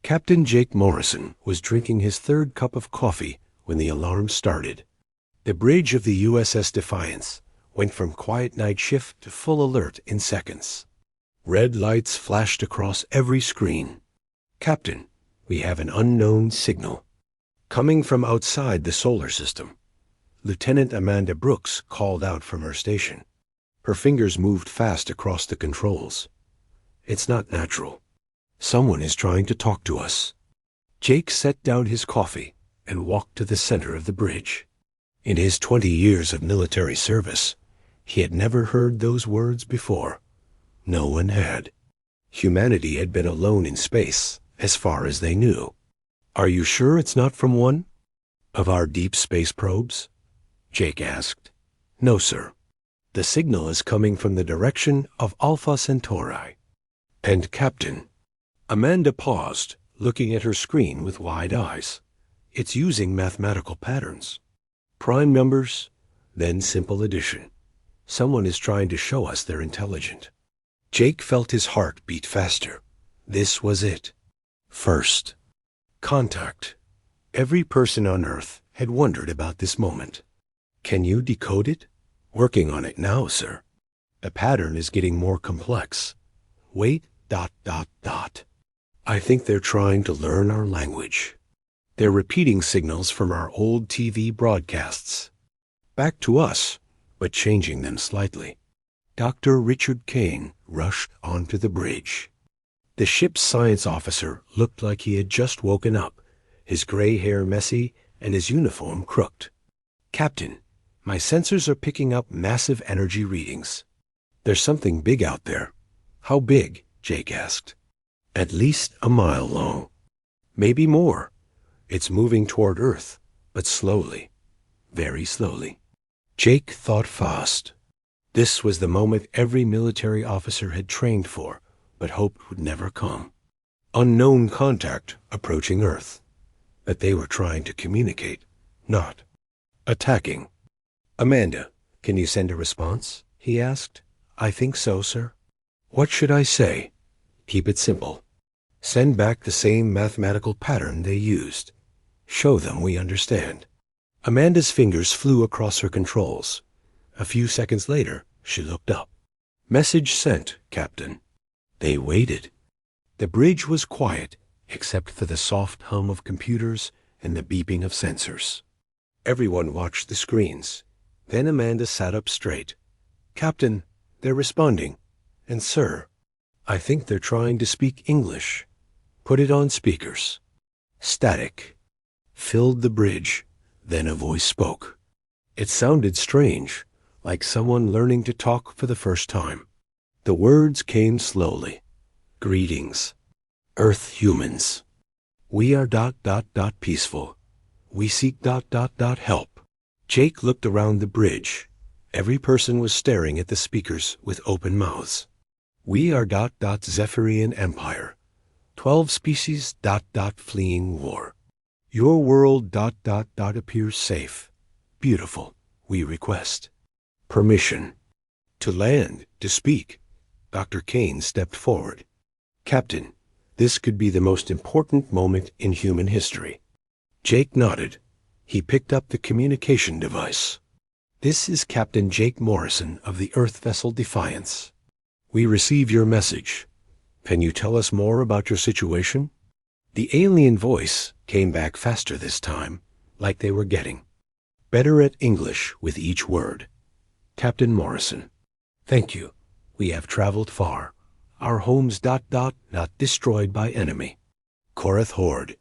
Captain Jake Morrison was drinking his third cup of coffee when the alarm started. The bridge of the USS Defiance went from quiet night shift to full alert in seconds. Red lights flashed across every screen. "Captain, we have an unknown signal coming from outside the solar system." Lieutenant Amanda Brooks called out from her station. Her fingers moved fast across the controls. "It's not natural. Someone is trying to talk to us." Jake set down his coffee and walked to the center of the bridge. In his 20 years of military service, he had never heard those words before. No one had. Humanity had been alone in space, as far as they knew. "Are you sure it's not from one of our deep space probes?" Jake asked. "No, sir. The signal is coming from the direction of Alpha Centauri." "And Captain—" Amanda paused, looking at her screen with wide eyes. "It's using mathematical patterns. Prime numbers, then simple addition. Someone is trying to show us they're intelligent." Jake felt his heart beat faster. This was it. First contact. Every person on Earth had wondered about this moment. "Can you decode it?" "Working on it now, sir. The pattern is getting more complex. Wait, ... I think they're trying to learn our language. They're repeating signals from our old TV broadcasts. Back to us, but changing them slightly." Dr. Richard Kane rushed onto the bridge. The ship's science officer looked like he had just woken up, his gray hair messy and his uniform crooked. "Captain, my sensors are picking up massive energy readings. There's something big out there." "How big?" Jake asked. "At least a mile long. Maybe more. It's moving toward Earth, but slowly. Very slowly." Jake thought fast. This was the moment every military officer had trained for, but hoped would never come. Unknown contact approaching Earth. But they were trying to communicate, not attacking. "Amanda, can you send a response?" he asked. "I think so, sir." "What should I say?" "Keep it simple. Send back the same mathematical pattern they used. Show them we understand." Amanda's fingers flew across her controls. A few seconds later, she looked up. "Message sent, Captain." They waited. The bridge was quiet, except for the soft hum of computers and the beeping of sensors. Everyone watched the screens. Then Amanda sat up straight. "Captain, they're responding. And sir, I think they're trying to speak English." "Put it on speakers." Static filled the bridge. Then a voice spoke. It sounded strange, like someone learning to talk for the first time. The words came slowly. "Greetings, Earth humans. We are ... peaceful. We seek ... help." Jake looked around the bridge. Every person was staring at the speakers with open mouths. "We are ... Zephyrian Empire. 12 species ... fleeing war. Your world ... appears safe. Beautiful. We request permission to land, to speak." Dr. Kane stepped forward. "Captain, this could be the most important moment in human history." Jake nodded. He picked up the communication device. "This is Captain Jake Morrison of the Earth vessel Defiance. We receive your message. Can you tell us more about your situation?" The alien voice came back faster this time, like they were getting better at English with each word. "Captain Morrison, thank you. We have traveled far. Our homes ... not destroyed by enemy. Korath Horde.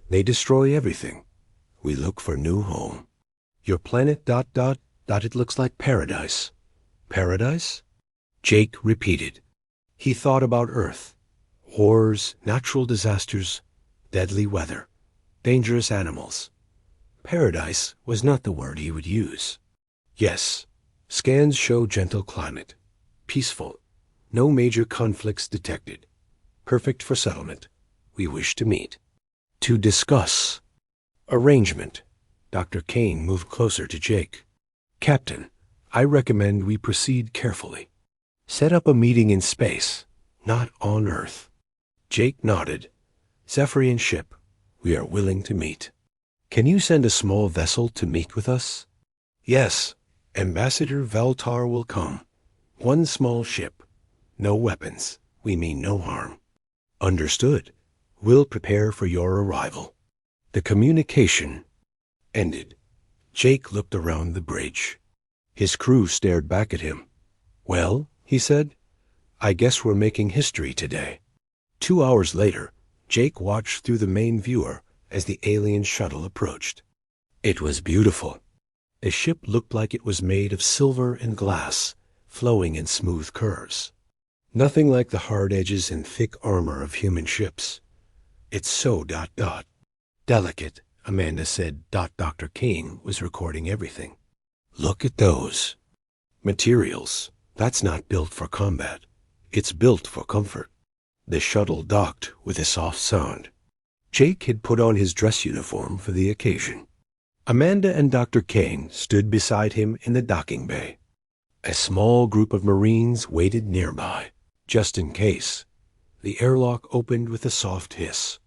They destroy everything. We look for new home. Your planet ... it looks like paradise." "Paradise?" Jake repeated. He thought about Earth. Wars, natural disasters, deadly weather, dangerous animals. Paradise was not the word he would use. "Yes. Scans show gentle climate. Peaceful. No major conflicts detected. Perfect for settlement. We wish to meet. To discuss." "Arrangement." Dr. Kane moved closer to Jake. "Captain, I recommend we proceed carefully. Set up a meeting in space, not on Earth." Jake nodded. Zephyrian ship, we are willing to meet. Can you send a small vessel to meet with us? Yes, Ambassador Veltar will come. One small ship. No weapons. We mean no harm. Understood. We'll prepare for your arrival. The communication ended. Jake looked around the bridge. His crew stared back at him. Well, he said, I guess we're making history today. 2 hours later, Jake watched through the main viewer as the alien shuttle approached. It was beautiful. The ship looked like it was made of silver and glass, flowing in smooth curves. Nothing like the hard edges and thick armor of human ships. It's so ... Delicate, Amanda said. Dr. Kane was recording everything. Look at those. Materials. That's not built for combat. It's built for comfort. The shuttle docked with a soft sound. Jake had put on his dress uniform for the occasion. Amanda and Dr. Kane stood beside him in the docking bay. A small group of Marines waited nearby, just in case. The airlock opened with a soft hiss.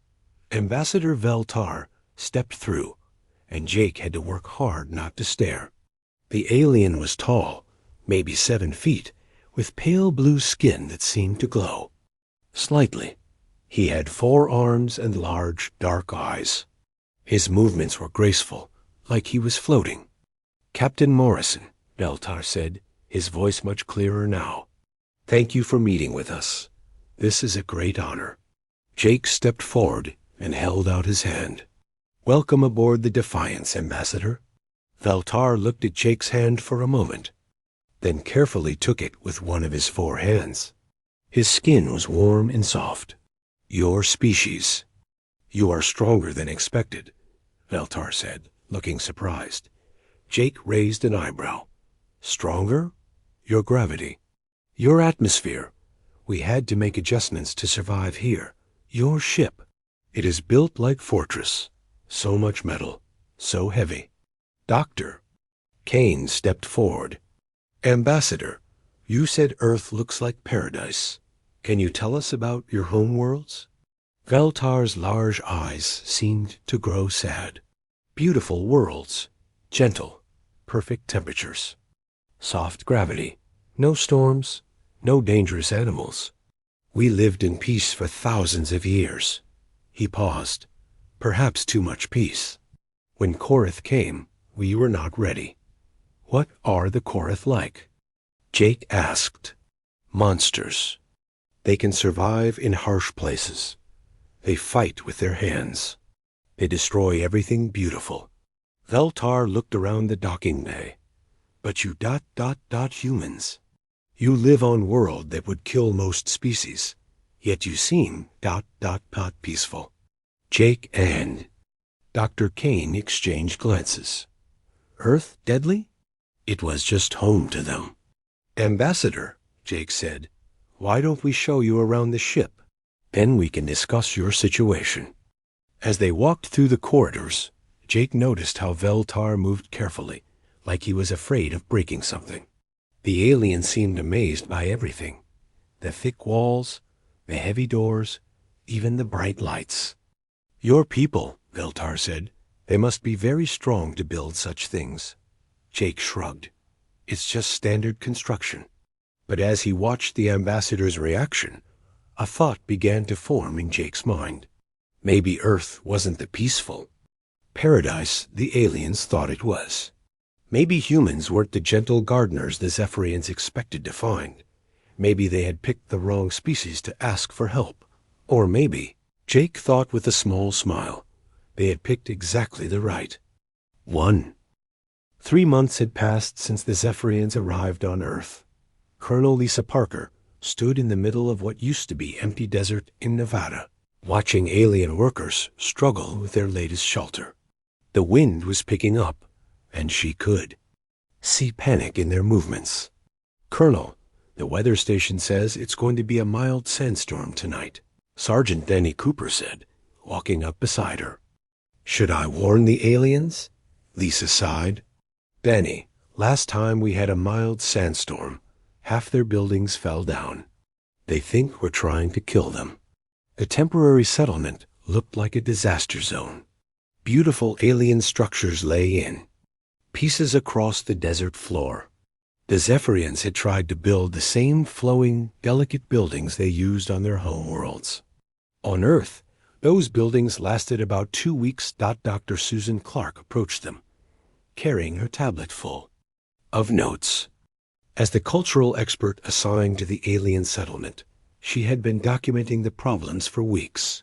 Ambassador Veltar stepped through, and Jake had to work hard not to stare. The alien was tall, maybe 7 feet, with pale blue skin that seemed to glow. Slightly. He had 4 arms and large, dark eyes. His movements were graceful, like he was floating. Captain Morrison, Veltar said, his voice much clearer now. Thank you for meeting with us. This is a great honor. Jake stepped forward and held out his hand. Welcome aboard the Defiance, Ambassador. Veltar looked at Jake's hand for a moment, then carefully took it with one of his 4 hands. His skin was warm and soft. Your species. You are stronger than expected, Veltar said, looking surprised. Jake raised an eyebrow. Stronger? Your gravity. Your atmosphere. We had to make adjustments to survive here. Your ship. It is built like fortress. So much metal. So heavy. Doctor. Kane stepped forward. Ambassador, you said Earth looks like paradise. Can you tell us about your home worlds? Veltar's large eyes seemed to grow sad. Beautiful worlds. Gentle. Perfect temperatures. Soft gravity. No storms. No dangerous animals. We lived in peace for thousands of years. He paused. Perhaps too much peace. When Korath came, we were not ready. What are the Korath like? Jake asked. Monsters. They can survive in harsh places. They fight with their hands. They destroy everything beautiful. Veltar looked around the docking bay. But you ... humans. You live on world that would kill most species. Yet you seem ... peaceful. Jake and Dr. Kane exchanged glances. Earth deadly? It was just home to them. Ambassador, Jake said, why don't we show you around the ship? Then we can discuss your situation. As they walked through the corridors, Jake noticed how Veltar moved carefully, like he was afraid of breaking something. The alien seemed amazed by everything. The thick walls, the heavy doors, even the bright lights. Your people, Veltar said, they must be very strong to build such things. Jake shrugged. It's just standard construction. But as he watched the ambassador's reaction, a thought began to form in Jake's mind. Maybe Earth wasn't the peaceful paradise the aliens thought it was. Maybe humans weren't the gentle gardeners the Zephyrians expected to find. Maybe they had picked the wrong species to ask for help. Or maybe, Jake thought with a small smile, they had picked exactly the right one. 3 months had passed since the Zephyrians arrived on Earth. Colonel Lisa Parker stood in the middle of what used to be empty desert in Nevada, watching alien workers struggle with their latest shelter. The wind was picking up, and she could see panic in their movements. Colonel, the weather station says it's going to be a mild sandstorm tonight, Sergeant Denny Cooper said, walking up beside her. Should I warn the aliens? Lisa sighed. Denny, last time we had a mild sandstorm, half their buildings fell down. They think we're trying to kill them. The temporary settlement looked like a disaster zone. Beautiful alien structures lay in pieces across the desert floor. The Zephyrians had tried to build the same flowing, delicate buildings they used on their homeworlds. On Earth, those buildings lasted about 2 weeks. Dr. Susan Clark approached them, carrying her tablet full of notes. As the cultural expert assigned to the alien settlement, she had been documenting the problems for weeks.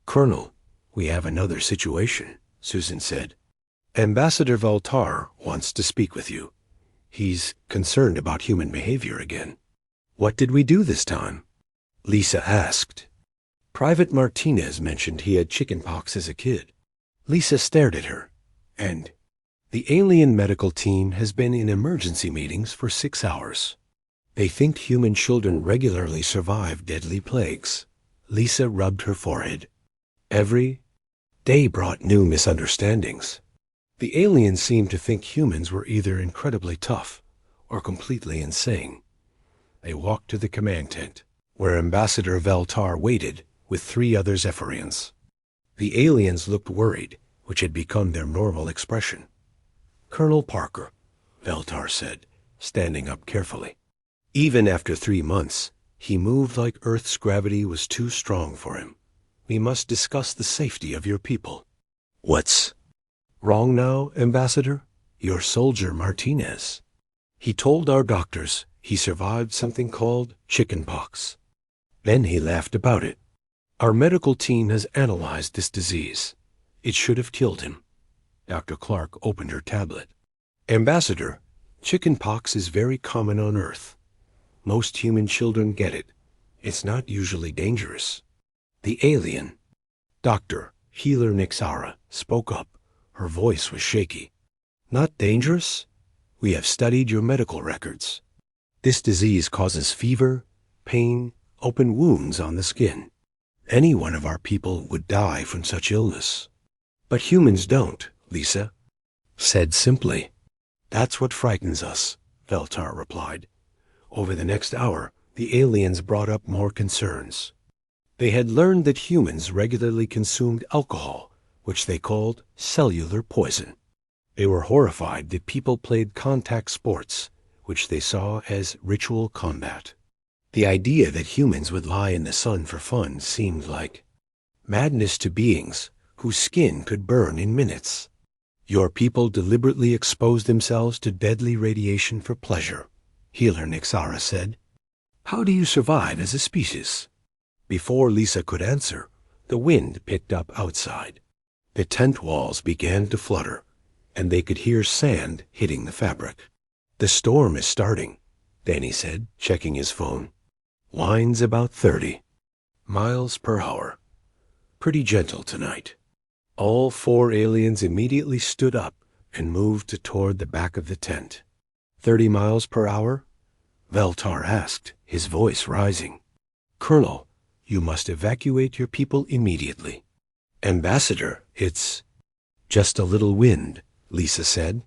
"Colonel, we have another situation," Susan said. "Ambassador Veltar wants to speak with you. He's concerned about human behavior again." "What did we do this time?" Lisa asked. Private Martinez mentioned he had chickenpox as a kid. Lisa stared at her, and the alien medical team has been in emergency meetings for 6 hours. They think human children regularly survive deadly plagues. Lisa rubbed her forehead. Every day brought new misunderstandings. The aliens seemed to think humans were either incredibly tough or completely insane. They walked to the command tent, where Ambassador Veltar waited with 3 other Zephyrians. The aliens looked worried, which had become their normal expression. "Colonel Parker," Veltar said, standing up carefully. Even after 3 months, he moved like Earth's gravity was too strong for him. "We must discuss the safety of your people." "What's wrong now, Ambassador?" "Your soldier Martinez. He told our doctors he survived something called chickenpox. Then he laughed about it. Our medical team has analyzed this disease. It should have killed him." Dr. Clark opened her tablet. "Ambassador, chickenpox is very common on Earth. Most human children get it. It's not usually dangerous." The alien, Dr. Healer Nixara, spoke up. Her voice was shaky. "Not dangerous? We have studied your medical records. This disease causes fever, pain, open wounds on the skin. Any one of our people would die from such illness. But humans don't," Lisa said simply. "That's what frightens us," Veltar replied. Over the next hour, the aliens brought up more concerns. They had learned that humans regularly consumed alcohol, which they called cellular poison. They were horrified that people played contact sports, which they saw as ritual combat. The idea that humans would lie in the sun for fun seemed like madness to beings whose skin could burn in minutes. "Your people deliberately expose themselves to deadly radiation for pleasure," Healer Nixara said. "How do you survive as a species?" Before Lisa could answer, the wind picked up outside. The tent walls began to flutter, and they could hear sand hitting the fabric. "The storm is starting," Danny said, checking his phone. "Wind's about 30 miles per hour. Pretty gentle tonight." All 4 aliens immediately stood up and moved toward the back of the tent. 30 miles per hour? Veltar asked, his voice rising. "Colonel, you must evacuate your people immediately." "Ambassador, it's just a little wind," Lisa said.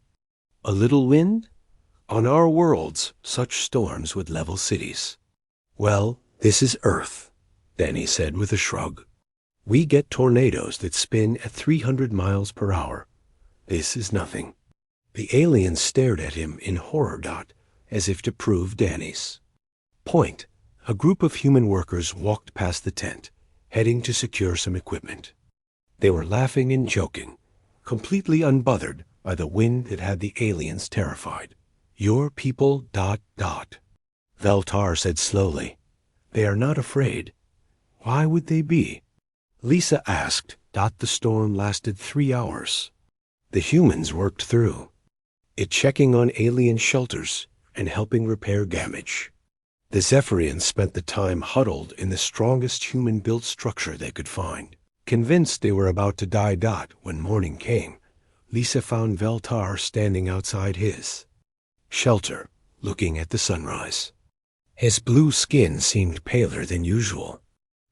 "A little wind? On our worlds, such storms would level cities." "Well, this is Earth," Danny said with a shrug. "We get tornadoes that spin at 300 miles per hour. This is nothing." The aliens stared at him in horror, as if to prove Danny's point. A group of human workers walked past the tent, heading to secure some equipment. They were laughing and joking, completely unbothered by the wind that had the aliens terrified. "Your people ... Veltar said slowly. "They are not afraid. Why would they be?" Lisa asked. "The storm lasted 3 hours. The humans worked through it, checking on alien shelters and helping repair damage. The Zephyrians spent the time huddled in the strongest human-built structure they could find, convinced they were about to die. When morning came, Lisa found Veltar standing outside his shelter, looking at the sunrise. His blue skin seemed paler than usual.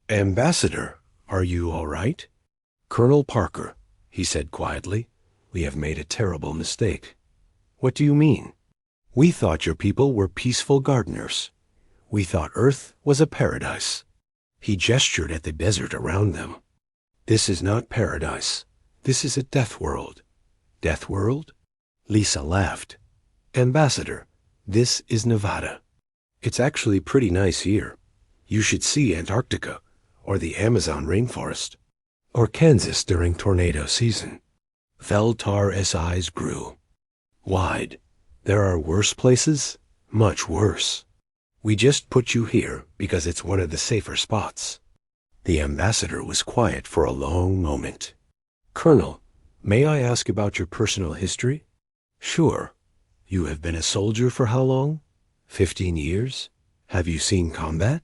"Ambassador, are you all right?" "Colonel Parker," he said quietly, "we have made a terrible mistake." "What do you mean?" "We thought your people were peaceful gardeners. We thought Earth was a paradise." He gestured at the desert around them. This is not paradise. This is a death world. Death world? Lisa laughed. Ambassador, this is Nevada. It's actually pretty nice here. You should see Antarctica, or the Amazon rainforest, or Kansas during tornado season. Veltar's eyes grew wide. There are worse places? Much worse. We just put you here because it's one of the safer spots. The ambassador was quiet for a long moment. Colonel, may I ask about your personal history? Sure. You have been a soldier for how long? 15 years? Have you seen combat?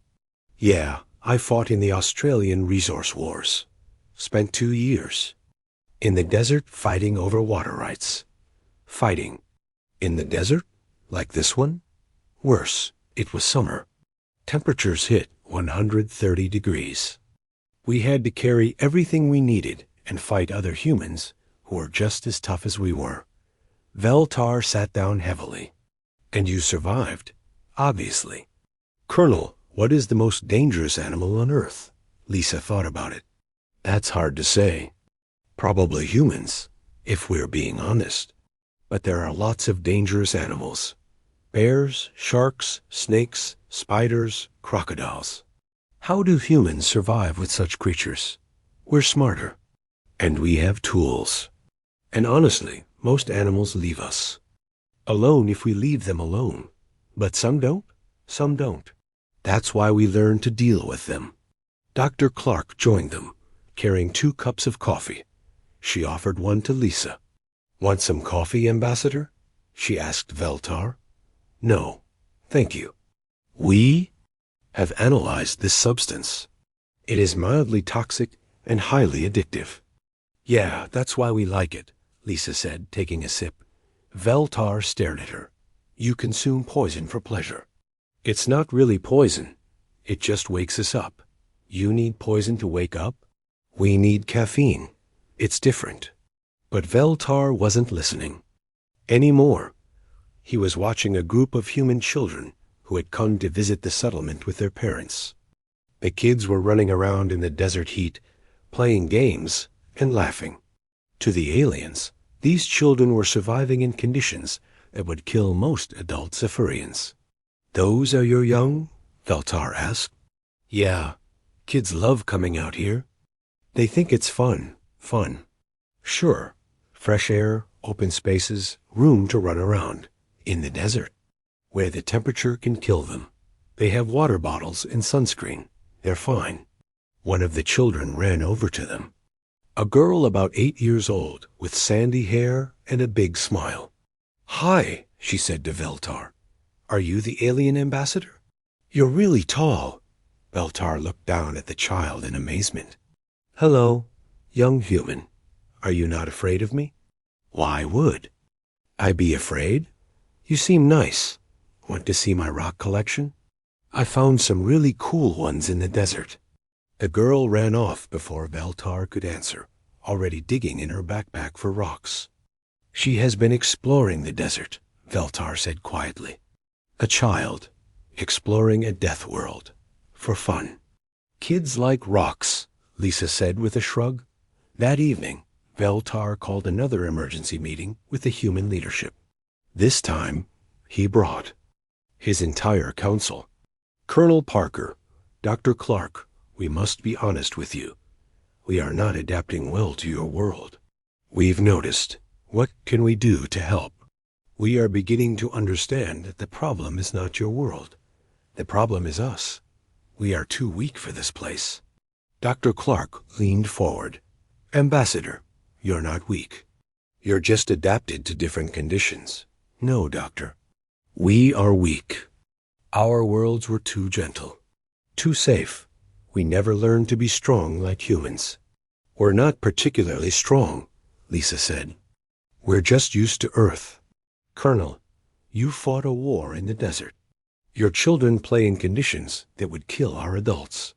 Yeah, I fought in the Australian resource wars. Spent 2 years. In the desert fighting over water rights. Fighting. In the desert? Like this one? Worse, it was summer. Temperatures hit 130 degrees. We had to carry everything we needed and fight other humans who were just as tough as we were. Veltar sat down heavily. And you survived, obviously. Colonel, what is the most dangerous animal on Earth? Lisa thought about it. That's hard to say. Probably humans, if we're being honest. But there are lots of dangerous animals. Bears, sharks, snakes, spiders, crocodiles. How do humans survive with such creatures? We're smarter. And we have tools. And honestly, most animals leave us. Alone if we leave them alone. But some don't, some don't. That's why we learn to deal with them. Dr. Clark joined them, carrying 2 cups of coffee. She offered one to Lisa. Want some coffee, Ambassador? She asked Veltar. No, thank you. We have analyzed this substance. It is mildly toxic and highly addictive. Yeah, that's why we like it, Lisa said, taking a sip. Veltar stared at her. You consume poison for pleasure. It's not really poison. It just wakes us up. You need poison to wake up? We need caffeine. It's different. But Veltar wasn't listening. Anymore. He was watching a group of human children who had come to visit the settlement with their parents. The kids were running around in the desert heat, playing games and laughing. To the aliens, these children were surviving in conditions that would kill most adult Zephyrians. Those are your young? Veltar asked. Yeah, kids love coming out here. They think it's fun. Sure, fresh air, open spaces, room to run around. In the desert, where the temperature can kill them. They have water bottles and sunscreen. They're fine. One of the children ran over to them. A girl about 8 years old, with sandy hair and a big smile. Hi, she said to Veltar. Are you the alien ambassador? You're really tall. Veltar looked down at the child in amazement. Hello, young human. Are you not afraid of me? Why would I be afraid? You seem nice. Want to see my rock collection? I found some really cool ones in the desert. The girl ran off before Veltar could answer, already digging in her backpack for rocks. She has been exploring the desert, Veltar said quietly. A child, exploring a death world, for fun. Kids like rocks, Lisa said with a shrug. That evening, Veltar called another emergency meeting with the human leadership. This time, he brought his entire council. Colonel Parker, Dr. Clark, we must be honest with you. We are not adapting well to your world. We've noticed. What can we do to help? We are beginning to understand that the problem is not your world. The problem is us. We are too weak for this place. Dr. Clark leaned forward. Ambassador, you're not weak. You're just adapted to different conditions. No, Doctor. We are weak. Our worlds were too gentle, too safe. We never learned to be strong like humans. We're not particularly strong, Lisa said. We're just used to Earth. Colonel, you fought a war in the desert. Your children play in conditions that would kill our adults.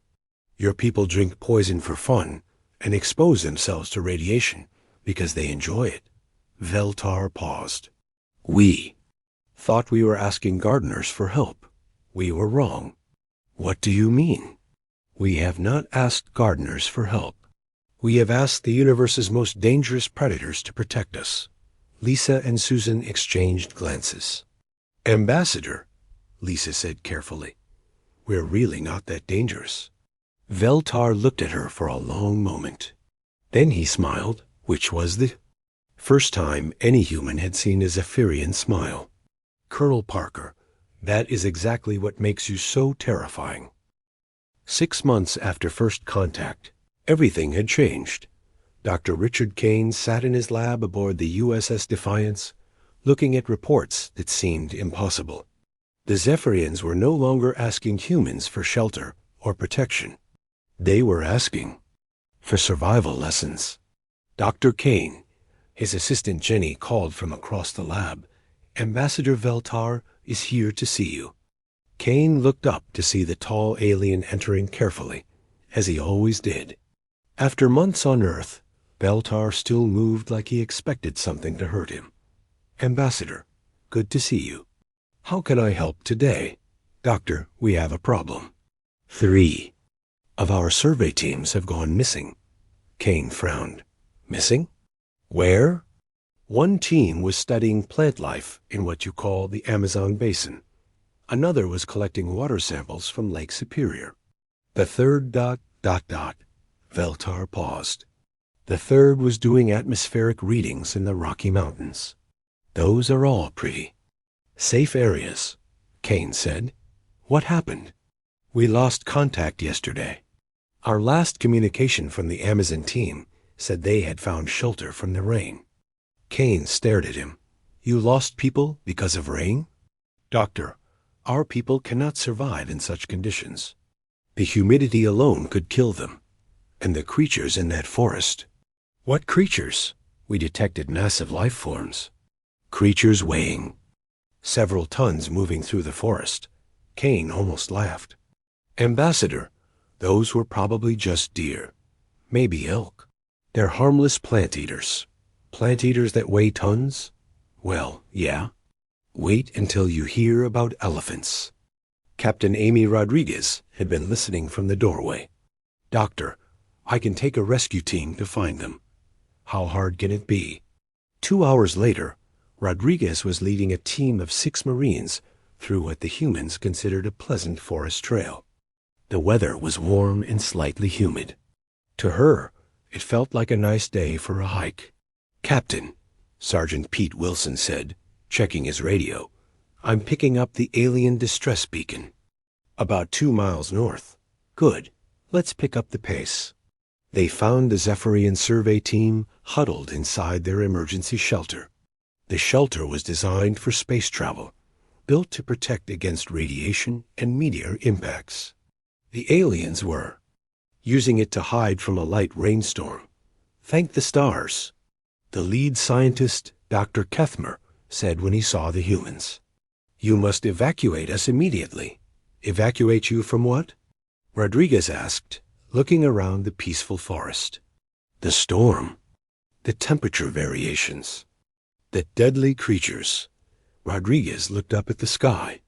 Your people drink poison for fun and expose themselves to radiation because they enjoy it. Veltar paused. We thought we were asking gardeners for help. We were wrong. What do you mean? We have not asked gardeners for help. We have asked the universe's most dangerous predators to protect us. Lisa and Susan exchanged glances. Ambassador, Lisa said carefully, we're really not that dangerous. Veltar looked at her for a long moment. Then he smiled, which was the first time any human had seen a Zephyrian smile. Colonel Parker, that is exactly what makes you so terrifying. 6 months after first contact, everything had changed. Dr. Richard Kane sat in his lab aboard the USS Defiance, looking at reports that seemed impossible. The Zephyrians were no longer asking humans for shelter or protection. They were asking for survival lessons. Dr. Kane, his assistant Jenny, called from across the lab. Ambassador Veltar is here to see you. Kane looked up to see the tall alien entering carefully, as he always did. After months on Earth, Veltar still moved like he expected something to hurt him. Ambassador, good to see you. How can I help today? Doctor, we have a problem. 3 of our survey teams have gone missing. Kane frowned. Missing? Where? One team was studying plant life in what you call the Amazon basin. Another was collecting water samples from Lake Superior. The third ... Veltar paused. The third was doing atmospheric readings in the Rocky Mountains. Those are all pretty safe areas, Kane said. What happened? We lost contact yesterday. Our last communication from the Amazon team said they had found shelter from the rain. Kane stared at him. You lost people because of rain? Doctor, our people cannot survive in such conditions. The humidity alone could kill them. And the creatures in that forest. What creatures? We detected massive life forms. Creatures weighing several tons moving through the forest. Kane almost laughed. Ambassador, those were probably just deer. Maybe elk. They're harmless plant eaters. Plant eaters that weigh tons? Well, yeah. Wait until you hear about elephants. Captain Amy Rodriguez had been listening from the doorway. Doctor, I can take a rescue team to find them. How hard can it be? 2 hours later, Rodriguez was leading a team of 6 Marines through what the humans considered a pleasant forest trail. The weather was warm and slightly humid. To her, it felt like a nice day for a hike. Captain, Sergeant Pete Wilson said, checking his radio, I'm picking up the alien distress beacon. About 2 miles north. Good. Let's pick up the pace. They found the Zephyrian survey team huddled inside their emergency shelter. The shelter was designed for space travel, built to protect against radiation and meteor impacts. The aliens were using it to hide from a light rainstorm. Thank the stars. The lead scientist, Dr. Kethmer, said when he saw the humans. You must evacuate us immediately. Evacuate you from what? Rodriguez asked, looking around the peaceful forest. The storm. The temperature variations. The deadly creatures. Rodriguez looked up at the sky.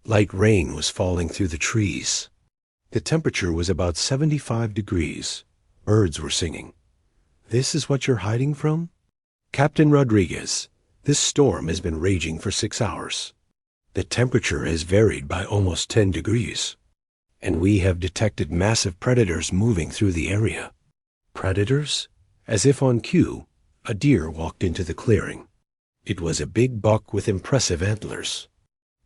Light rain was falling through the trees. The temperature was about 75 degrees. Birds were singing. This is what you're hiding from? Captain Rodriguez, this storm has been raging for 6 hours. The temperature has varied by almost 10 degrees. And we have detected massive predators moving through the area. Predators? As if on cue, a deer walked into the clearing. It was a big buck with impressive antlers.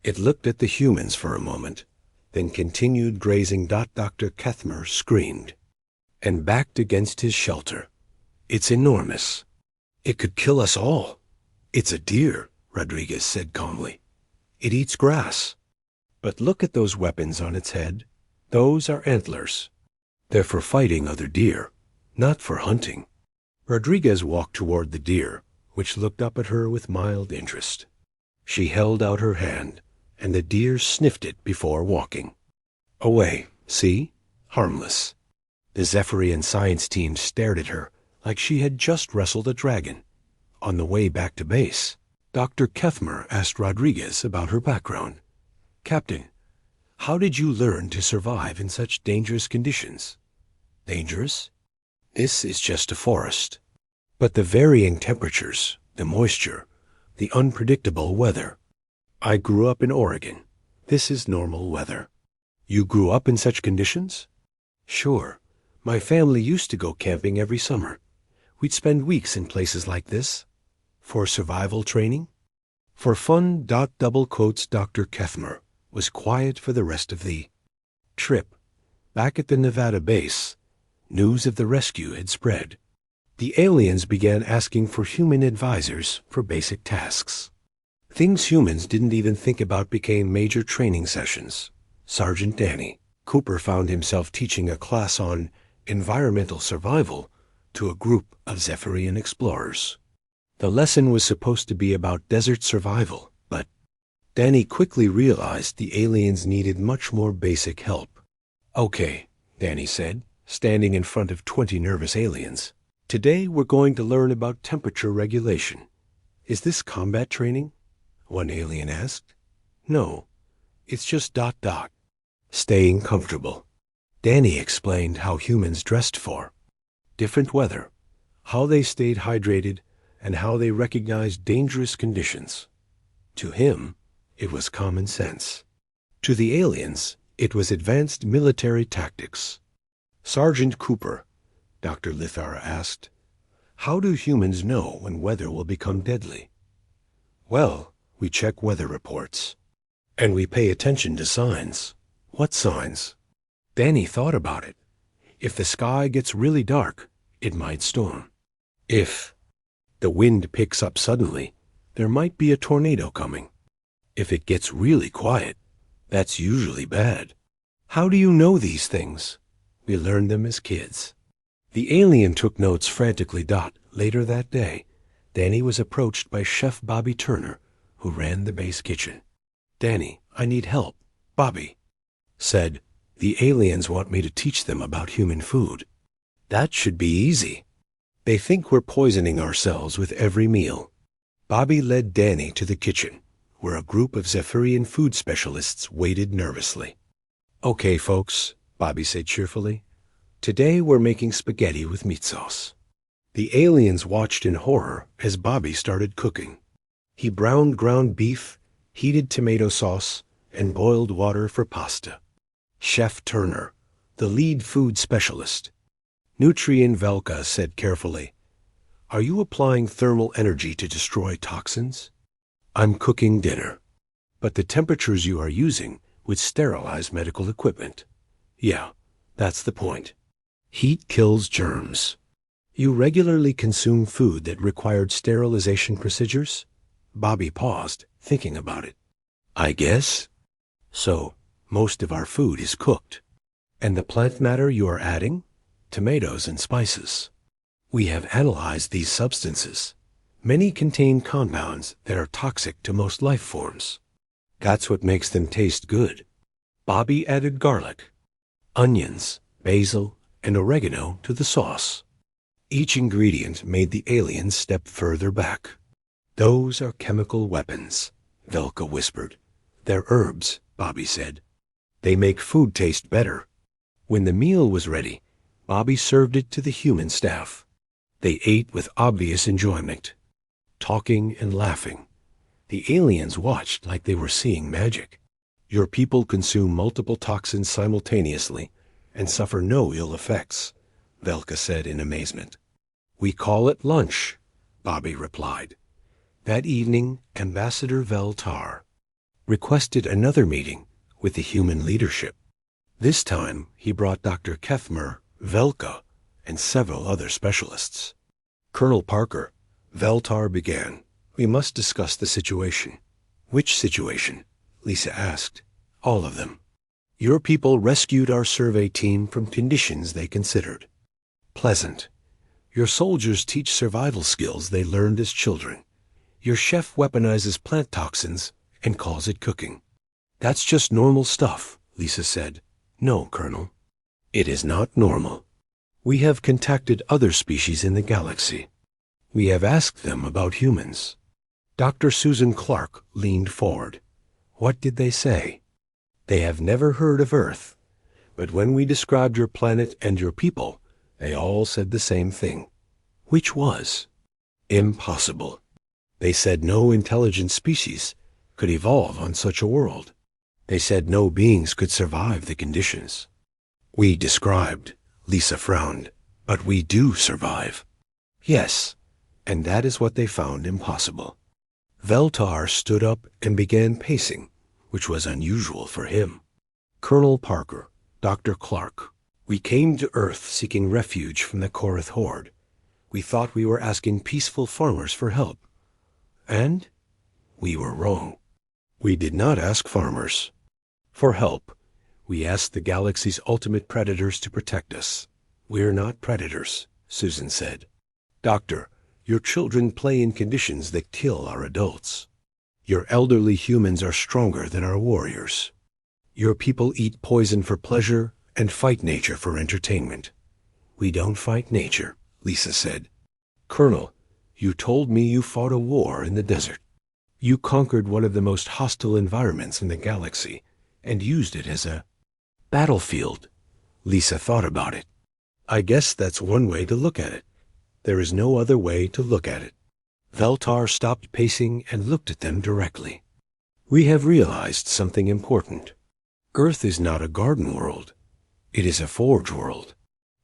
It looked at the humans for a moment, then continued grazing. Dr. Kethmer screamed and backed against his shelter. It's enormous. It could kill us all. It's a deer, Rodriguez said calmly. It eats grass. But look at those weapons on its head. Those are antlers. They're for fighting other deer, not for hunting. Rodriguez walked toward the deer, which looked up at her with mild interest. She held out her hand, and the deer sniffed it before walking away. See? Harmless. The Zephyrian science team stared at her like she had just wrestled a dragon. On the way back to base, Dr. Kethmer asked Rodriguez about her background. Captain, how did you learn to survive in such dangerous conditions? Dangerous? This is just a forest. But the varying temperatures, the moisture, the unpredictable weather. I grew up in Oregon. This is normal weather. You grew up in such conditions? Sure. My family used to go camping every summer. We'd spend weeks in places like this. For survival training? For fun. Double quotes. Dr. Kethmer was quiet for the rest of the trip. Back at the Nevada base, news of the rescue had spread. The aliens began asking for human advisors for basic tasks. Things humans didn't even think about became major training sessions. Sergeant Danny Cooper found himself teaching a class on environmental survival to a group of Zephyrian explorers. The lesson was supposed to be about desert survival, but Danny quickly realized the aliens needed much more basic help. Okay, Danny said, standing in front of 20 nervous aliens. Today we're going to learn about temperature regulation. Is this combat training? One alien asked. No, it's just ... Staying comfortable. Danny explained how humans dressed for different weather, how they stayed hydrated, and how they recognized dangerous conditions. To him, it was common sense. To the aliens, it was advanced military tactics. Sergeant Cooper, Dr. Lithara asked, how do humans know when weather will become deadly? Well, we check weather reports. And we pay attention to signs. What signs? Danny thought about it. If the sky gets really dark, it might storm. If the wind picks up suddenly, there might be a tornado coming. If it gets really quiet, that's usually bad. How do you know these things? We learned them as kids. The alien took notes frantically. Later that day, Danny was approached by Chef Bobby Turner, who ran the base kitchen. Danny, I need help. Bobby said, the aliens want me to teach them about human food. That should be easy. They think we're poisoning ourselves with every meal. Bobby led Danny to the kitchen, where a group of Zephyrian food specialists waited nervously. Okay, folks, Bobby said cheerfully. Today we're making spaghetti with meat sauce. The aliens watched in horror as Bobby started cooking. He browned ground beef, heated tomato sauce, and boiled water for pasta. Chef Turner, the lead food specialist, Nutrien Velka, said carefully, are you applying thermal energy to destroy toxins? I'm cooking dinner, but the temperatures you are using would sterilize medical equipment. Yeah, that's the point. Heat kills germs. You regularly consume food that required sterilization procedures? Bobby paused, thinking about it. I guess so. Most of our food is cooked. And the plant matter you are adding? Tomatoes and spices. We have analyzed these substances. Many contain compounds that are toxic to most life forms. That's what makes them taste good. Bobby added garlic, onions, basil, and oregano to the sauce. Each ingredient made the aliens step further back. Those are chemical weapons, Velka whispered. They're herbs, Bobby said. They make food taste better. When the meal was ready, Bobby served it to the human staff. They ate with obvious enjoyment, talking and laughing. The aliens watched like they were seeing magic. Your people consume multiple toxins simultaneously and suffer no ill effects, Velka said in amazement. We call it lunch, Bobby replied. That evening, Ambassador Veltar requested another meeting with the human leadership. This time, he brought Dr. Kethmer, Velka, and several other specialists. Colonel Parker, Veltar began. We must discuss the situation. Which situation? Lisa asked. All of them. Your people rescued our survey team from conditions they considered pleasant. Your soldiers teach survival skills they learned as children. Your chef weaponizes plant toxins and calls it cooking. That's just normal stuff, Lisa said. No, Colonel. It is not normal. We have contacted other species in the galaxy. We have asked them about humans. Dr. Susan Clark leaned forward. What did they say? They have never heard of Earth, but when we described your planet and your people, They all said the same thing, which was impossible. They said no intelligent species could evolve on such a world. They said no beings could survive the conditions we described. Lisa frowned. But we do survive. Yes, and that is what they found impossible. Veltar stood up and began pacing, which was unusual for him. Colonel Parker, Dr. Clark, we came to Earth seeking refuge from the Korath horde. We thought we were asking peaceful farmers for help. And we were wrong. We did not ask farmers for help. We asked the galaxy's ultimate predators to protect us. We're not predators, Susan said. Doctor, your children play in conditions that kill our adults. Your elderly humans are stronger than our warriors. Your people eat poison for pleasure and fight nature for entertainment. We don't fight nature, Lisa said. Colonel, you told me you fought a war in the desert. You conquered one of the most hostile environments in the galaxy and used it as a battlefield. Lisa thought about it. I guess that's one way to look at it. There is no other way to look at it. Veltar stopped pacing and looked at them directly. We have realized something important. Earth is not a garden world. It is a forge world.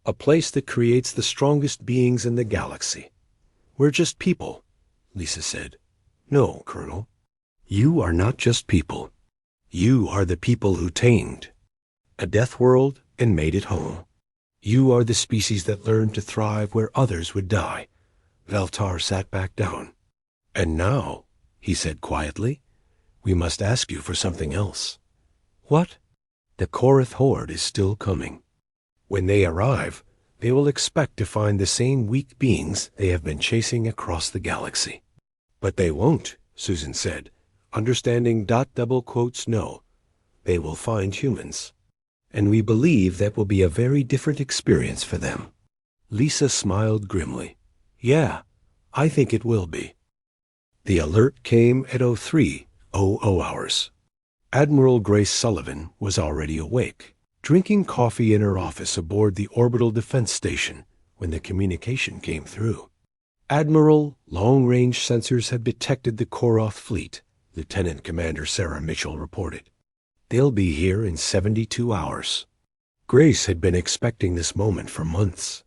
A place that creates the strongest beings in the galaxy. We're just people, Lisa said. No, Colonel. You are not just people. You are the people who tamed a death world and made it home. You are the species that learned to thrive where others would die. Veltar sat back down. And now, he said quietly, we must ask you for something else. What? The Korath horde is still coming. When they arrive, they will expect to find the same weak beings they have been chasing across the galaxy. But they won't, Susan said, understanding ... no. They will find humans. And we believe that will be a very different experience for them. Lisa smiled grimly. Yeah, I think it will be. The alert came at 03:00 hours. Admiral Grace Sullivan was already awake, drinking coffee in her office aboard the orbital defense station when the communication came through. Admiral, long-range sensors have detected the Korath fleet, Lieutenant Commander Sarah Mitchell reported. They'll be here in 72 hours. Grace had been expecting this moment for months.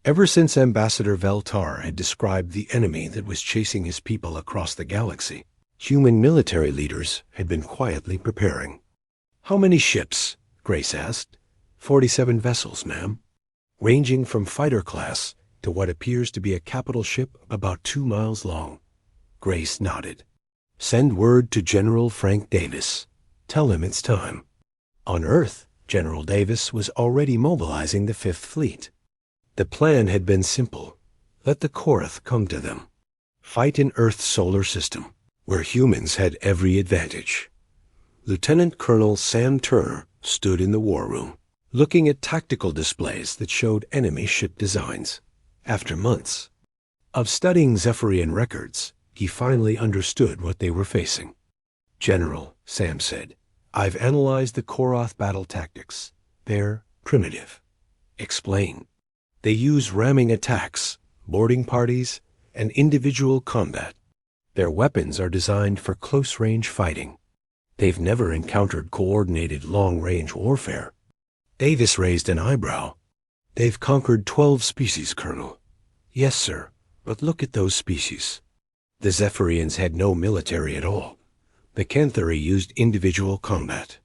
Ever since Ambassador Veltar had described the enemy that was chasing his people across the galaxy, human military leaders had been quietly preparing. How many ships? Grace asked. 47 vessels, ma'am. Ranging from fighter class to what appears to be a capital ship about 2 miles long. Grace nodded. Send word to General Frank Davis. Tell him it's time. On Earth, General Davis was already mobilizing the Fifth Fleet. The plan had been simple. Let the Korath come to them. Fight in Earth's solar system, where humans had every advantage. Lieutenant Colonel Sam Turner stood in the war room, looking at tactical displays that showed enemy ship designs. After months of studying Zephyrian records, he finally understood what they were facing. General, Sam said, I've analyzed the Korath battle tactics. They're primitive. Explain. They use ramming attacks, boarding parties, and individual combat. Their weapons are designed for close-range fighting. They've never encountered coordinated long-range warfare. Davis raised an eyebrow. They've conquered 12 species, Colonel. Yes, sir, but look at those species. The Zephyrians had no military at all. The Canthari used individual combat.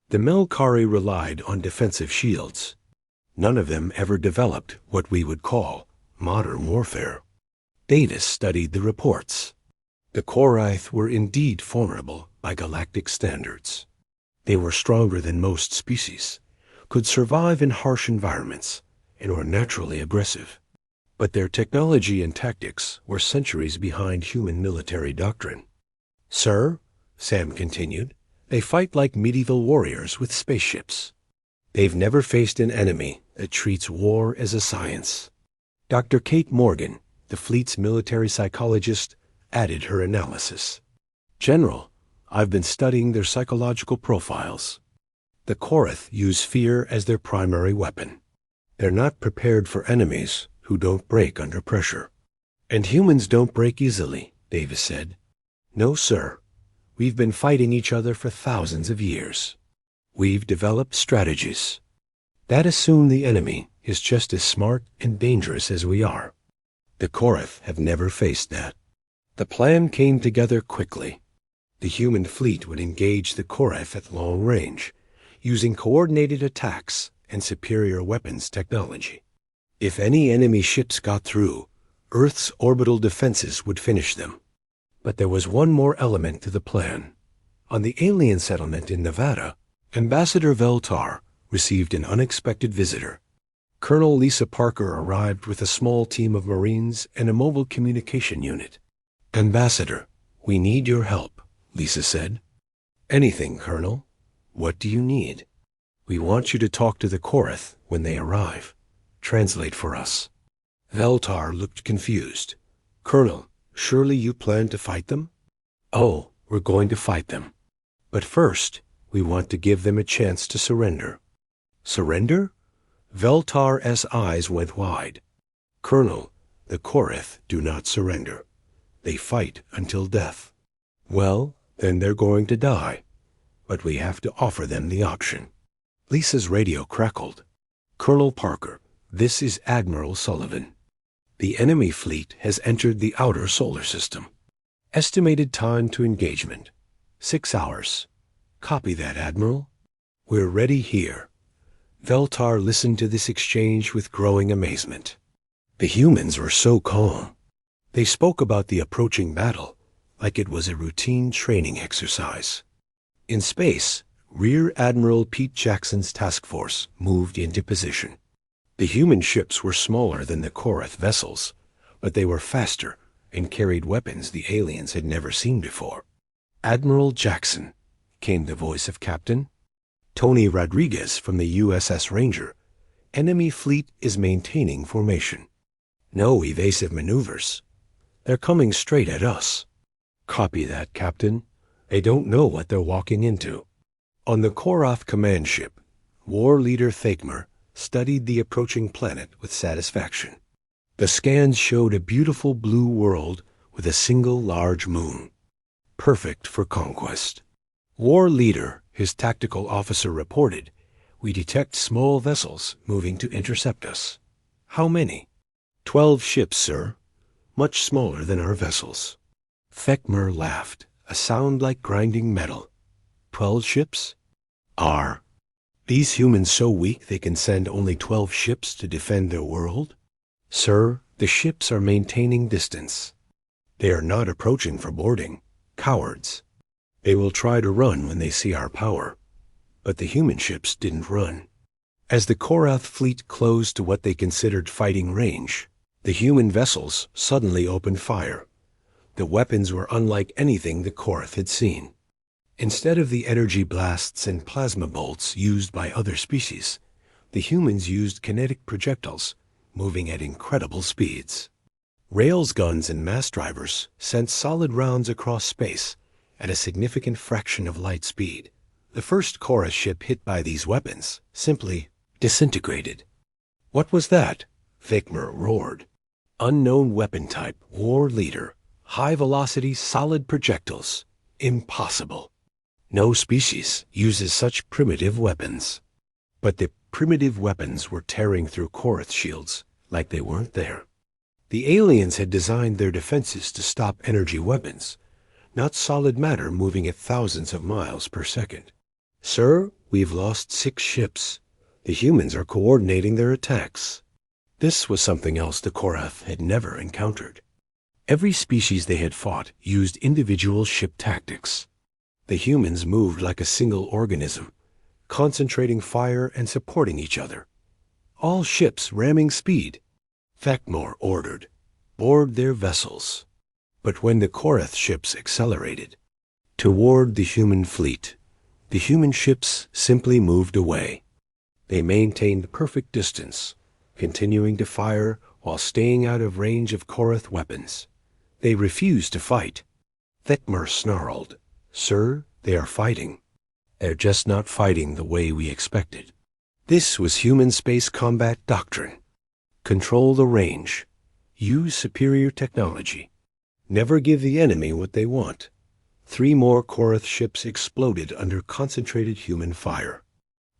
The Melkari relied on defensive shields. None of them ever developed what we would call modern warfare. Davis studied the reports. The Korath were indeed formidable by galactic standards. They were stronger than most species, could survive in harsh environments, and were naturally aggressive. But their technology and tactics were centuries behind human military doctrine. Sir, Sam continued, they fight like medieval warriors with spaceships. They've never faced an enemy that treats war as a science. Dr. Kate Morgan, the fleet's military psychologist, added her analysis. General, I've been studying their psychological profiles. The Korath use fear as their primary weapon. They're not prepared for enemies who don't break under pressure. And humans don't break easily, Davis said. No, sir. We've been fighting each other for thousands of years. We've developed strategies that assume the enemy is just as smart and dangerous as we are. The Korath have never faced that. The plan came together quickly. The human fleet would engage the Korath at long range, using coordinated attacks and superior weapons technology. If any enemy ships got through, Earth's orbital defenses would finish them. But there was one more element to the plan. On the alien settlement in Nevada, Ambassador Veltar received an unexpected visitor. Colonel Lisa Parker arrived with a small team of Marines and a mobile communication unit. "Ambassador, we need your help," Lisa said. "Anything, Colonel. What do you need?" "We want you to talk to the Korath when they arrive. Translate for us." Veltar looked confused. "Colonel, surely you plan to fight them?" "Oh, we're going to fight them. But first, we want to give them a chance to surrender." "Surrender?" Veltar's eyes went wide. "Colonel, the Korath do not surrender. They fight until death." "Well, then they're going to die. But we have to offer them the option." Lisa's radio crackled. "Colonel Parker, this is Admiral Sullivan. The enemy fleet has entered the outer solar system. Estimated time to engagement, 6 hours. Copy that, Admiral. We're ready here." Veltar listened to this exchange with growing amazement. The humans were so calm. They spoke about the approaching battle like it was a routine training exercise. In space, Rear Admiral Pete Jackson's task force moved into position. The human ships were smaller than the Korath vessels, but they were faster and carried weapons the aliens had never seen before. "Admiral Jackson," came the voice of Captain Tony Rodriguez from the USS Ranger. "Enemy fleet is maintaining formation. No evasive maneuvers. They're coming straight at us." "Copy that, Captain. They don't know what they're walking into." On the Korath command ship, War Leader Thakmer studied the approaching planet with satisfaction. The scans showed a beautiful blue world with a single large moon. Perfect for conquest. War Leader, his tactical officer, reported, "We detect small vessels moving to intercept us." "How many?" 12 ships, sir. Much smaller than our vessels." Thakmer laughed, a sound like grinding metal. 12 ships? Are these humans so weak they can send only 12 ships to defend their world? "Sir, the ships are maintaining distance. They are not approaching for boarding. Cowards. They will try to run when they see our power." But the human ships didn't run. As the Korath fleet closed to what they considered fighting range, the human vessels suddenly opened fire. The weapons were unlike anything the Korath had seen. Instead of the energy blasts and plasma bolts used by other species, the humans used kinetic projectiles, moving at incredible speeds. Railguns and mass drivers sent solid rounds across space at a significant fraction of light speed. The first Korath ship hit by these weapons simply disintegrated. "What was that?" Thakmer roared. "Unknown weapon type, War Leader. High-velocity solid projectiles. Impossible. No species uses such primitive weapons." But the primitive weapons were tearing through Korath shields like they weren't there. The aliens had designed their defenses to stop energy weapons, not solid matter moving at thousands of miles per second. "Sir, we've lost 6 ships. The humans are coordinating their attacks." This was something else the Korath had never encountered. Every species they had fought used individual ship tactics. The humans moved like a single organism, concentrating fire and supporting each other. All ships ramming speed. Thakmer ordered, "Board their vessels." But when the Korath ships accelerated toward the human fleet, the human ships simply moved away. They maintained perfect distance, continuing to fire while staying out of range of Korath weapons. They refused to fight. Thakmer snarled, "Sir, they are fighting. They're just not fighting the way we expected." This was human space combat doctrine. Control the range. Use superior technology. Never give the enemy what they want. 3 more Korath ships exploded under concentrated human fire.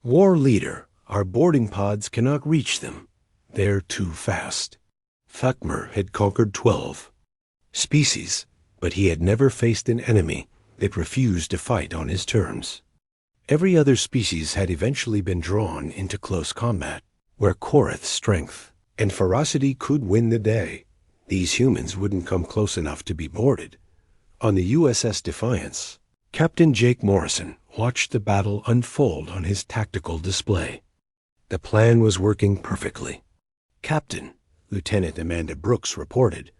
War leader, our boarding pods cannot reach them. They're too fast. Thakmer had conquered 12 species, but he had never faced an enemy that refused to fight on his terms. Every other species had eventually been drawn into close combat, where Korath's strength and ferocity could win the day. These humans wouldn't come close enough to be boarded. On the USS Defiance, Captain Jake Morrison watched the battle unfold on his tactical display. The plan was working perfectly. Captain, Lieutenant Amanda Brooks reported,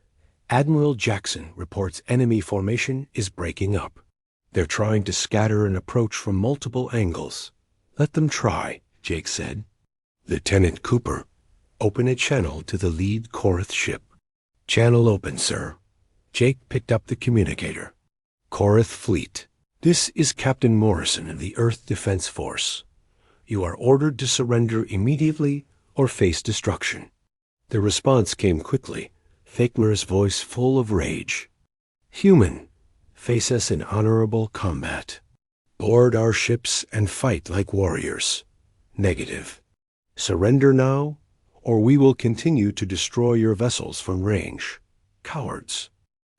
Admiral Jackson reports enemy formation is breaking up. They're trying to scatter an approach from multiple angles. Let them try, Jake said. Lieutenant Cooper, open a channel to the lead Korath ship. Channel open, sir. Jake picked up the communicator. Korath Fleet. This is Captain Morrison of the Earth Defense Force. You are ordered to surrender immediately or face destruction. The response came quickly, Thakmer's voice full of rage. Human, face us in honorable combat. Board our ships and fight like warriors. Negative. Surrender now, or we will continue to destroy your vessels from range. Cowards.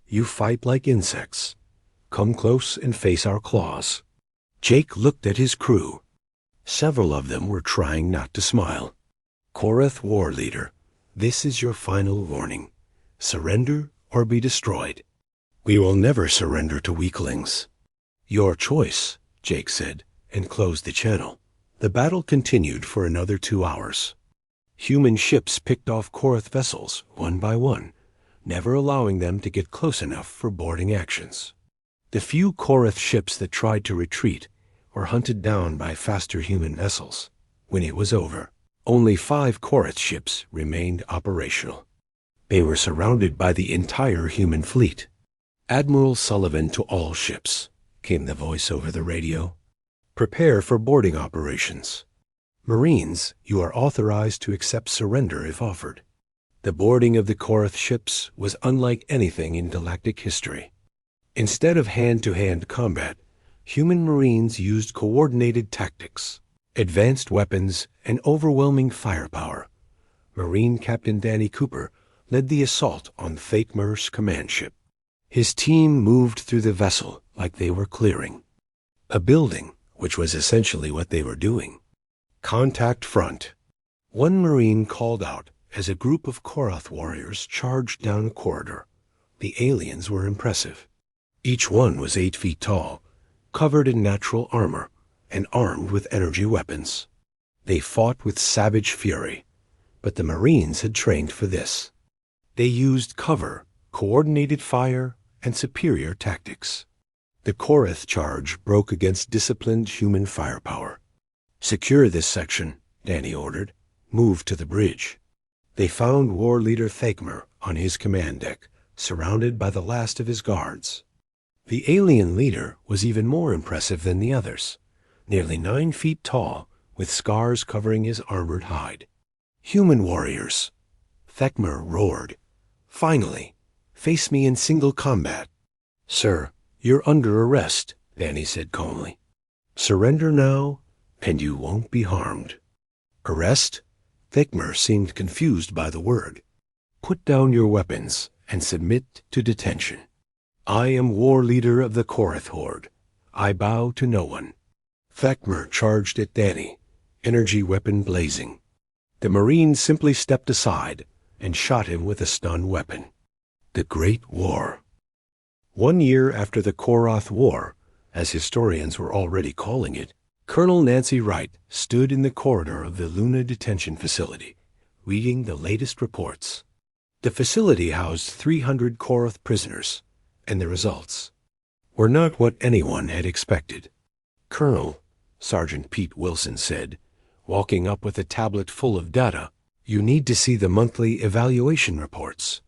You fight like insects. Come close and face our claws. Jake looked at his crew. Several of them were trying not to smile. Korath War Leader, this is your final warning. Surrender or be destroyed. We will never surrender to weaklings. Your choice, Jake said, and closed the channel. The battle continued for another 2 hours. Human ships picked off Korath vessels, one by one, never allowing them to get close enough for boarding actions. The few Korath ships that tried to retreat were hunted down by faster human vessels. When it was over, only 5 Korath ships remained operational. They were surrounded by the entire human fleet. Admiral Sullivan to all ships, came the voice over the radio. Prepare for boarding operations. Marines, you are authorized to accept surrender if offered. The boarding of the Korath ships was unlike anything in galactic history. Instead of hand-to-hand combat, human Marines used coordinated tactics, advanced weapons, and overwhelming firepower. Marine Captain Danny Cooper led the assault on Thakmer's command ship. His team moved through the vessel like they were clearing a building, which was essentially what they were doing. Contact front. One Marine called out as a group of Korath warriors charged down a corridor. The aliens were impressive. Each one was 8 feet tall, covered in natural armor, and armed with energy weapons. They fought with savage fury, but the Marines had trained for this. They used cover, coordinated fire, and superior tactics. The Korath charge broke against disciplined human firepower. Secure this section, Danny ordered. Move to the bridge. They found War Leader Thakmer on his command deck, surrounded by the last of his guards. The alien leader was even more impressive than the others, nearly 9 feet tall, with scars covering his armored hide. Human warriors, Thakmer roared. Finally, face me in single combat. Sir, you're under arrest, Danny said calmly. Surrender now, and you won't be harmed. Arrest? Thakmer seemed confused by the word. Put down your weapons and submit to detention. I am war leader of the Korath Horde. I bow to no one. Thakmer charged at Danny, energy weapon blazing. The Marine simply stepped aside and shot him with a stun weapon. The Great War. 1 year after the Korath War, as historians were already calling it, Colonel Nancy Wright stood in the corridor of the Luna Detention Facility, reading the latest reports. The facility housed 300 Korath prisoners, and the results were not what anyone had expected. Colonel, Sergeant Pete Wilson said, walking up with a tablet full of data, you need to see the monthly evaluation reports.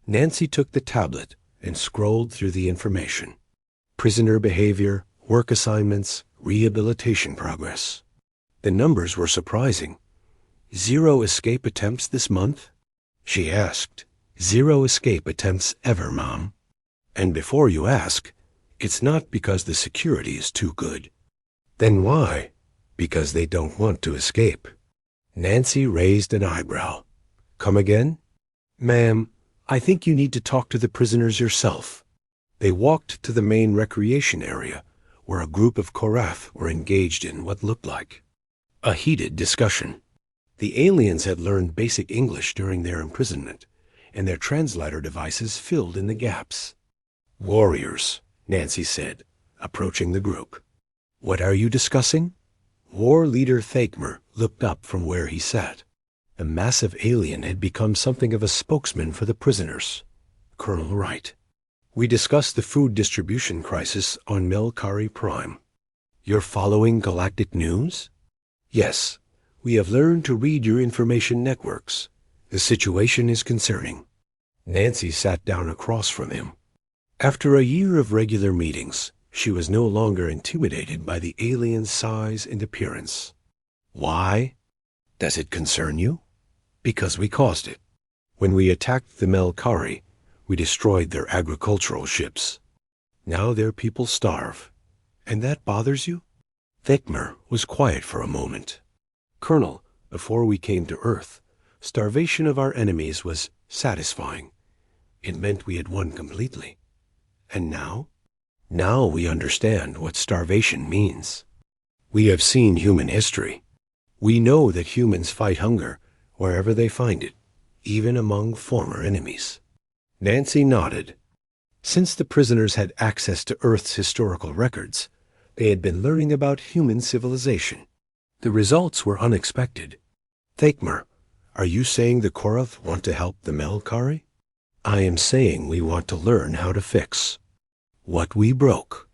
Nancy took the tablet and scrolled through the information. Prisoner behavior, work assignments, rehabilitation progress. The numbers were surprising. 0 escape attempts this month? She asked. 0 escape attempts ever, Mom. And before you ask, it's not because the security is too good. Then why? Because they don't want to escape. Nancy raised an eyebrow. Come again? Ma'am, I think you need to talk to the prisoners yourself. They walked to the main recreation area, where a group of Korath were engaged in what looked like a heated discussion. The aliens had learned basic English during their imprisonment, and their translator devices filled in the gaps. Warriors, Nancy said, approaching the group. What are you discussing? War leader Thakmer looked up from where he sat. The massive alien had become something of a spokesman for the prisoners. Colonel Wright. We discussed the food distribution crisis on Melkari Prime. You're following galactic news? Yes. We have learned to read your information networks. The situation is concerning. Nancy sat down across from him. After a year of regular meetings, she was no longer intimidated by the alien's size and appearance. Why? Does it concern you? Because we caused it. When we attacked the Melkari, we destroyed their agricultural ships. Now their people starve. And that bothers you? Thakmer was quiet for a moment. Colonel, before we came to Earth, starvation of our enemies was satisfying. It meant we had won completely. And now? Now we understand what starvation means. We have seen human history. We know that humans fight hunger wherever they find it, even among former enemies. Nancy nodded. Since the prisoners had access to Earth's historical records, they had been learning about human civilization. The results were unexpected. Thakmer, are you saying the Korath want to help the Melkari? I am saying we want to learn how to fix what we broke.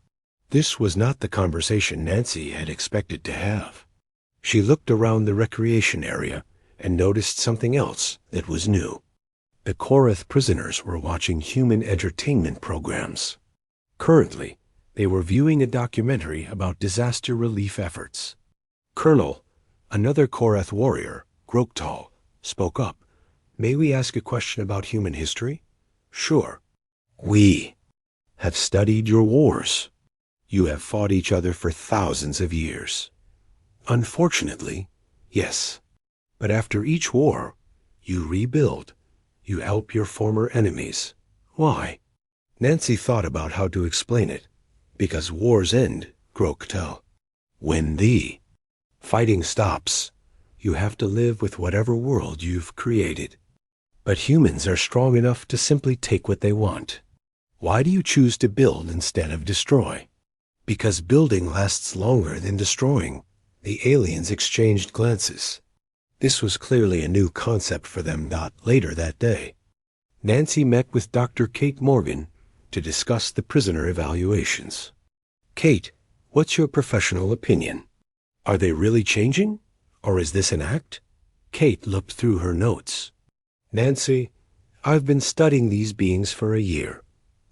This was not the conversation Nancy had expected to have. She looked around the recreation area and noticed something else that was new. The Korath prisoners were watching human entertainment programs. Currently, they were viewing a documentary about disaster relief efforts. Colonel, another Korath warrior, Groktal, spoke up. May we ask a question about human history? Sure. We have studied your wars. You have fought each other for thousands of years. Unfortunately, yes. But after each war, you rebuild. You help your former enemies. Why? Nancy thought about how to explain it. Because wars end, Groktal. When the fighting stops, you have to live with whatever world you've created. But humans are strong enough to simply take what they want. Why do you choose to build instead of destroy? Because building lasts longer than destroying. The aliens exchanged glances. This was clearly a new concept for them. Later that day, Nancy met with Dr. Kate Morgan to discuss the prisoner evaluations. Kate, what's your professional opinion? Are they really changing? Or is this an act? Kate looked through her notes. Nancy, I've been studying these beings for a year.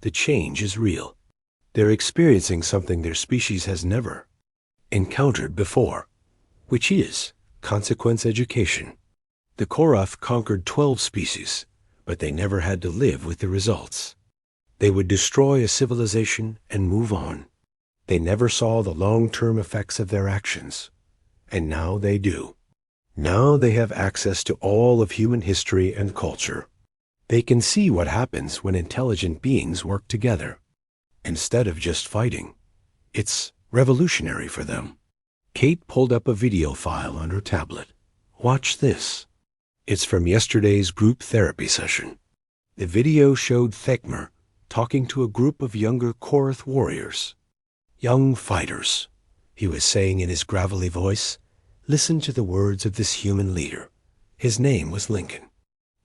The change is real. They're experiencing something their species has never encountered before, which is consequence education. The Korath conquered 12 species, but they never had to live with the results. They would destroy a civilization and move on. They never saw the long-term effects of their actions. And now they do. Now they have access to all of human history and culture. They can see what happens when intelligent beings work together. Instead of just fighting, it's revolutionary for them. Kate pulled up a video file on her tablet. Watch this. It's from yesterday's group therapy session. The video showed Thakmer talking to a group of younger Korath warriors. Young fighters, he was saying in his gravelly voice. Listen to the words of this human leader. His name was Lincoln.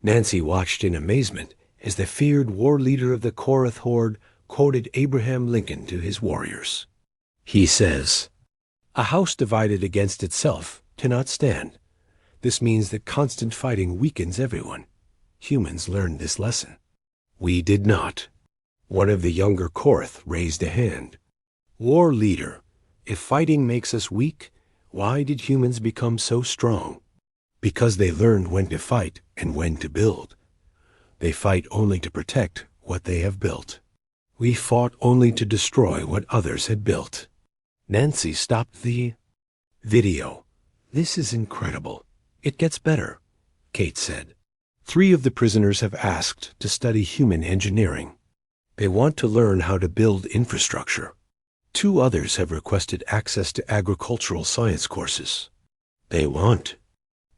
Nancy watched in amazement as the feared war leader of the Korath horde quoted Abraham Lincoln to his warriors. He says, "A house divided against itself cannot stand. This means that constant fighting weakens everyone. Humans learned this lesson. We did not." One of the younger Korath raised a hand. War leader, if fighting makes us weak, Why did humans become so strong? Because they learned when to fight and when to build. They fight only to protect what they have built. We fought only to destroy what others had built. Nancy stopped the video. This is incredible. It gets better, Kate said. 3 of the prisoners have asked to study human engineering. They want to learn how to build infrastructure. 2 others have requested access to agricultural science courses. They want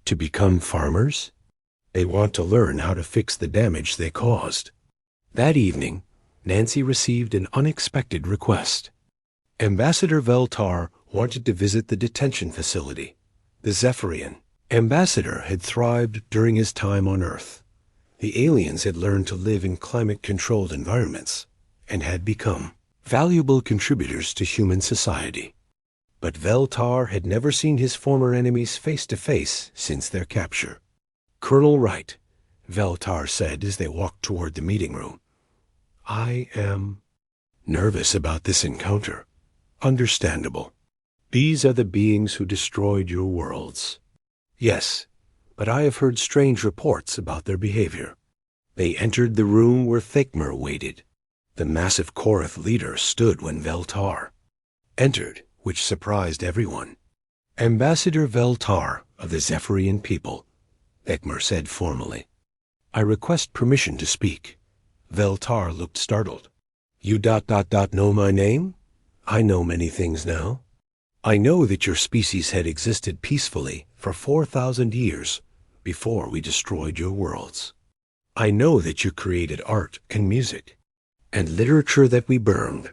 to become farmers. They want to learn how to fix the damage they caused. That evening, Nancy received an unexpected request. Ambassador Veltar wanted to visit the detention facility, the Zephyrian. Ambassador had thrived during his time on Earth. The aliens had learned to live in climate-controlled environments and had become valuable contributors to human society. But Veltar had never seen his former enemies face to face since their capture. Colonel Wright, Veltar said as they walked toward the meeting room. I am nervous about this encounter. Understandable. These are the beings who destroyed your worlds. Yes, but I have heard strange reports about their behavior. They entered the room where Thakmer waited. The massive Korath leader stood when Veltar entered, which surprised everyone. Ambassador Veltar of the Zephyrian people, Thakmer said formally. I request permission to speak. Veltar looked startled. You know my name? I know many things now. I know that your species had existed peacefully for 4,000 years before we destroyed your worlds. I know that you created art and music and literature that we burned.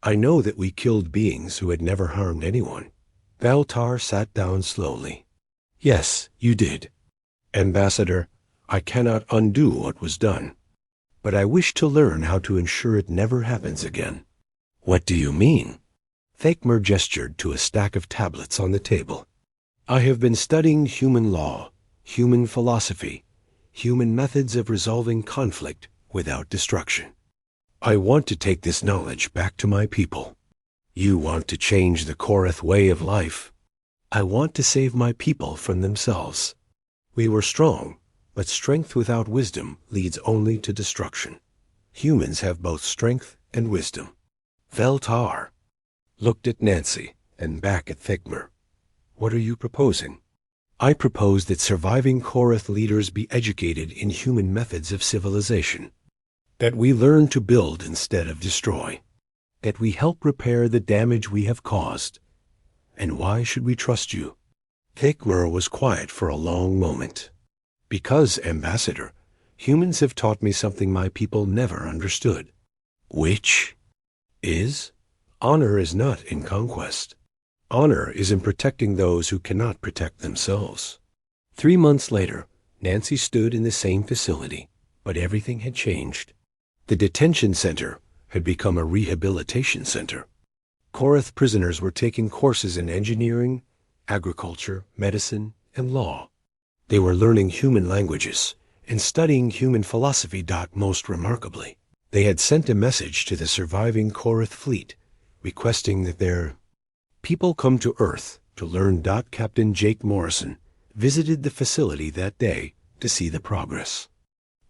I know that we killed beings who had never harmed anyone. Veltar sat down slowly. Yes, you did. Ambassador, I cannot undo what was done, but I wish to learn how to ensure it never happens again. What do you mean? Thakmer gestured to a stack of tablets on the table. I have been studying human law, human philosophy, human methods of resolving conflict without destruction. I want to take this knowledge back to my people. You want to change the Korath way of life. I want to save my people from themselves. We were strong, but strength without wisdom leads only to destruction. Humans have both strength and wisdom. Veltar looked at Nancy and back at Thakmer. What are you proposing? I propose that surviving Korath leaders be educated in human methods of civilization. That we learn to build instead of destroy. That we help repair the damage we have caused. And why should we trust you? Thakmer was quiet for a long moment. Because, Ambassador, humans have taught me something my people never understood. Which is? Honor is not in conquest. Honor is in protecting those who cannot protect themselves. 3 months later, Nancy stood in the same facility, but everything had changed. The detention center had become a rehabilitation center. Korath prisoners were taking courses in engineering, agriculture, medicine, and law. They were learning human languages and studying human philosophy. Most remarkably, they had sent a message to the surviving Korath fleet requesting that their people come to Earth to learn. Captain Jake Morrison visited the facility that day to see the progress.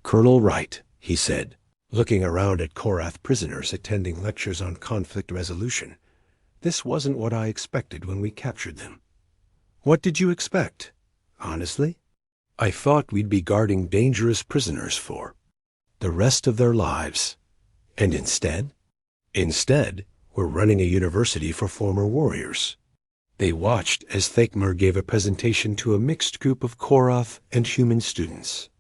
Colonel Wright, he said, looking around at Korath prisoners attending lectures on conflict resolution. This wasn't what I expected when we captured them. What did you expect? Honestly? I thought we'd be guarding dangerous prisoners for the rest of their lives. And instead, we're running a university for former warriors. They watched as Thakmer gave a presentation to a mixed group of Korath and human students.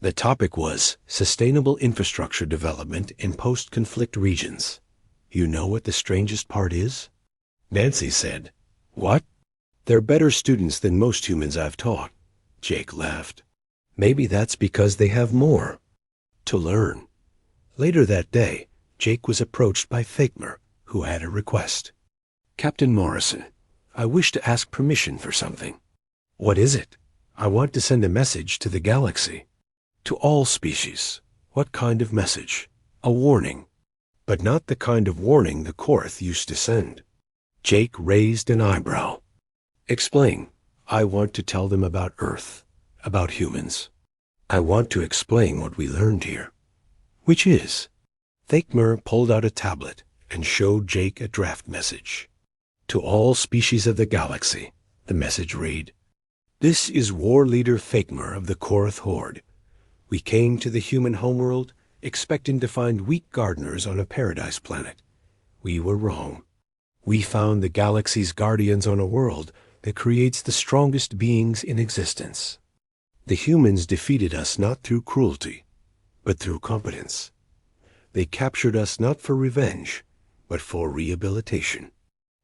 The topic was sustainable infrastructure development in post-conflict regions. You know what the strangest part is? Nancy said, What? They're better students than most humans I've taught. Jake laughed. Maybe that's because they have more to learn. Later that day, Jake was approached by Thakmer, who had a request. Captain Morrison, I wish to ask permission for something. What is it? I want to send a message to the galaxy. To all species. What kind of message? A warning. But not the kind of warning the Korath used to send. Jake raised an eyebrow. Explain. I want to tell them about Earth, about humans. I want to explain what we learned here. Which is? Thakmer pulled out a tablet and showed Jake a draft message. To all species of the galaxy, the message read, "This is War Leader Thakmer of the Korath Horde. We came to the human homeworld expecting to find weak gardeners on a paradise planet. We were wrong. We found the galaxy's guardians on a world that creates the strongest beings in existence. The humans defeated us not through cruelty, but through competence. They captured us not for revenge, but for rehabilitation.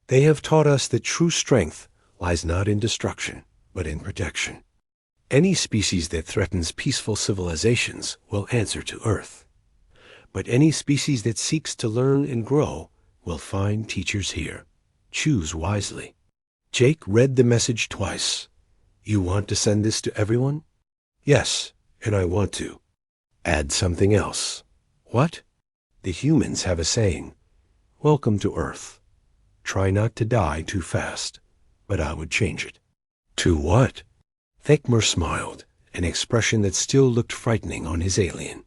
They have taught us that true strength lies not in destruction, but in protection. Any species that threatens peaceful civilizations will answer to Earth. But any species that seeks to learn and grow will find teachers here. Choose wisely." Jake read the message twice. "You want to send this to everyone?" "Yes, and I want to." "Add something else." "What?" "The humans have a saying. Welcome to Earth. Try not to die too fast, but I would change it." "To what?" Thakmer smiled, an expression that still looked frightening on his alien.